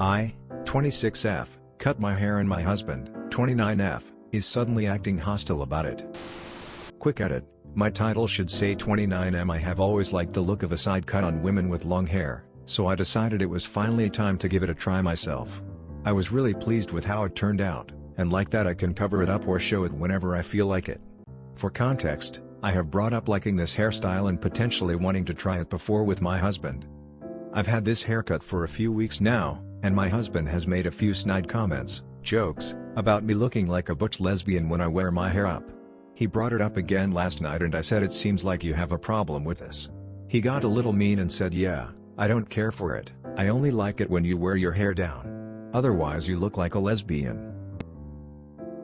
I, 26F, cut my hair and my husband, 29F, is suddenly acting hostile about it. Quick edit, my title should say 29M. I have always liked the look of a side cut on women with long hair, so I decided it was finally time to give it a try myself. I was really pleased with how it turned out, and like that I can cover it up or show it whenever I feel like it. For context, I have brought up liking this hairstyle and potentially wanting to try it before with my husband. I've had this haircut for a few weeks now, and my husband has made a few snide comments, jokes, about me looking like a butch lesbian when I wear my hair up. He brought it up again last night and I said it seems like you have a problem with this. He got a little mean and said yeah, I don't care for it, I only like it when you wear your hair down. Otherwise you look like a lesbian.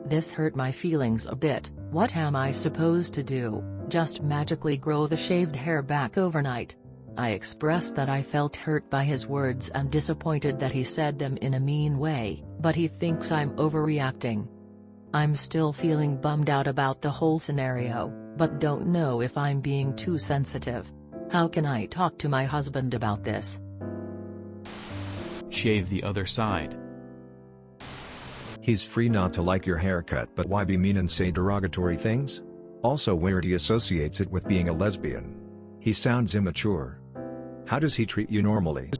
This hurt my feelings a bit. What am I supposed to do, just magically grow the shaved hair back overnight? I expressed that I felt hurt by his words and disappointed that he said them in a mean way, but he thinks I'm overreacting. I'm still feeling bummed out about the whole scenario, but don't know if I'm being too sensitive. How can I talk to my husband about this? Shave the other side. He's free not to like your haircut, but why be mean and say derogatory things? Also weird he associates it with being a lesbian. He sounds immature. How does he treat you normally?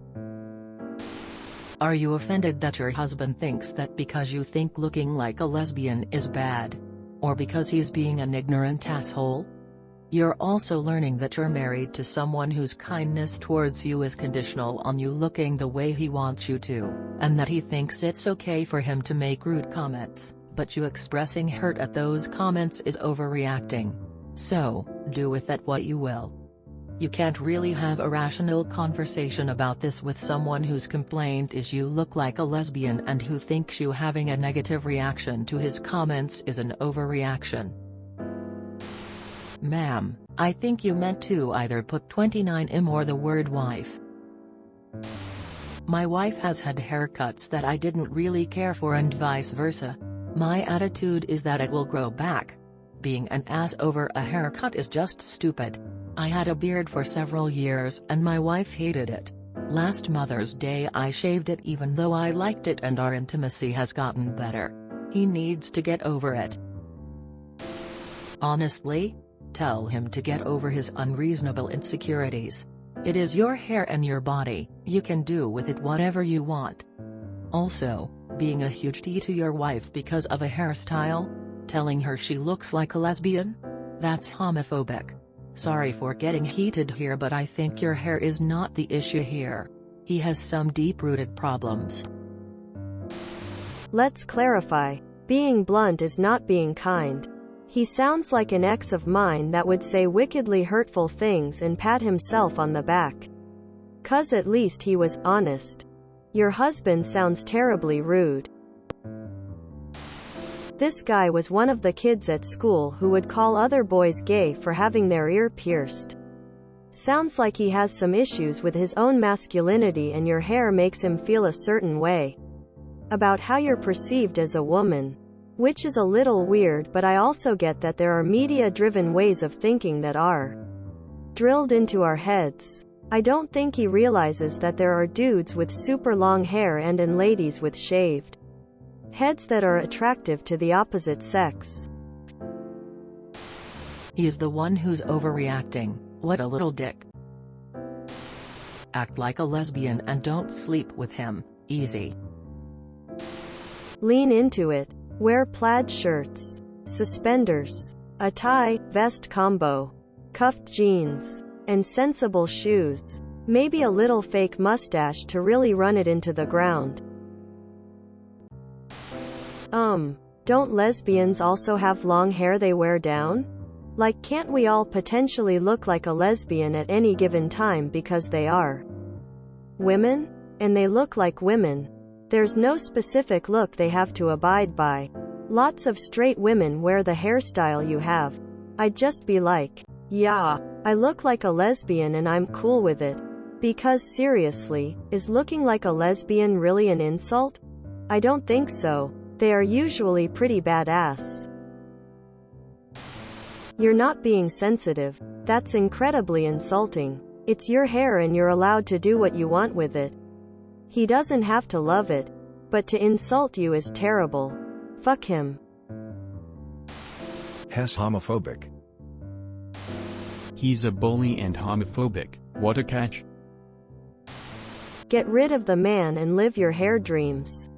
Are you offended that your husband thinks that because you think looking like a lesbian is bad? Or because he's being an ignorant asshole? You're also learning that you're married to someone whose kindness towards you is conditional on you looking the way he wants you to, and that he thinks it's okay for him to make rude comments, but you expressing hurt at those comments is overreacting. So, do with that what you will. You can't really have a rational conversation about this with someone whose complaint is you look like a lesbian and who thinks you having a negative reaction to his comments is an overreaction. Ma'am, I think you meant to either put 29M or the word wife. My wife has had haircuts that I didn't really care for and vice versa. My attitude is that it will grow back. Being an ass over a haircut is just stupid. I had a beard for several years and my wife hated it. Last Mother's Day I shaved it even though I liked it and our intimacy has gotten better. He needs to get over it. Honestly? Tell him to get over his unreasonable insecurities. It is your hair and your body, you can do with it whatever you want. Also, being a huge D to your wife because of a hairstyle? Telling her she looks like a lesbian? That's homophobic. Sorry for getting heated here, but I think your hair is not the issue here. He has some deep-rooted problems. Let's clarify. Being blunt is not being kind. He sounds like an ex of mine that would say wickedly hurtful things and pat himself on the back. 'Cause at least he was honest. Your husband sounds terribly rude. This guy was one of the kids at school who would call other boys gay for having their ear pierced. Sounds like he has some issues with his own masculinity and your hair makes him feel a certain way about how you're perceived as a woman. Which is a little weird, but I also get that there are media-driven ways of thinking that are drilled into our heads. I don't think he realizes that there are dudes with super long hair and ladies with shaved heads that are attractive to the opposite sex. He's the one who's overreacting. What a little dick. Act like a lesbian and don't sleep with him. Easy. Lean into it. Wear plaid shirts, suspenders, a tie, vest combo, cuffed jeans, and sensible shoes. Maybe a little fake mustache to really run it into the ground. Don't lesbians also have long hair they wear down? Like, can't we all potentially look like a lesbian at any given time because they are women? And they look like women. There's no specific look they have to abide by. Lots of straight women wear the hairstyle you have. I'd just be like, yeah, I look like a lesbian and I'm cool with it. Because seriously, is looking like a lesbian really an insult? I don't think so. They are usually pretty badass. You're not being sensitive. That's incredibly insulting. It's your hair and you're allowed to do what you want with it. He doesn't have to love it, but to insult you is terrible. Fuck him. Hess homophobic. He's a bully and homophobic, what a catch. Get rid of the man and live your hair dreams.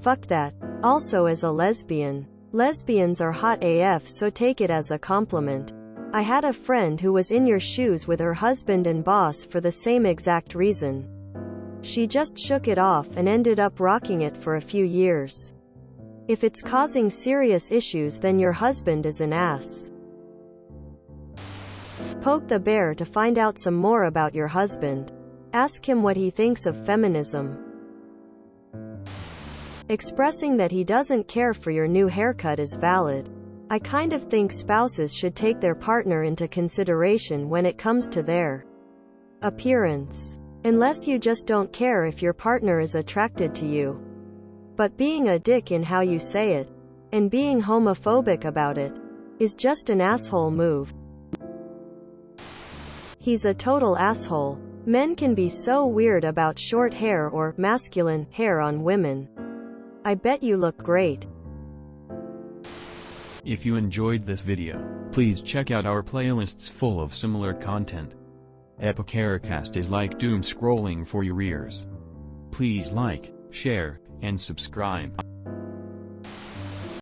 Fuck that. Also, as a lesbian, lesbians are hot AF, so take it as a compliment. I had a friend who was in your shoes with her husband and boss for the same exact reason. She just shook it off and ended up rocking it for a few years. If it's causing serious issues, then your husband is an ass. Poke the bear to find out some more about your husband. Ask him what he thinks of feminism. Expressing that he doesn't care for your new haircut is valid. I kind of think spouses should take their partner into consideration when it comes to their appearance. Unless you just don't care if your partner is attracted to you. But being a dick in how you say it, and being homophobic about it, is just an asshole move. He's a total asshole. Men can be so weird about short hair or masculine hair on women. I bet you look great. If you enjoyed this video, please check out our playlists full of similar content. Epicaricast is like doom scrolling for your ears. Please like, share, and subscribe.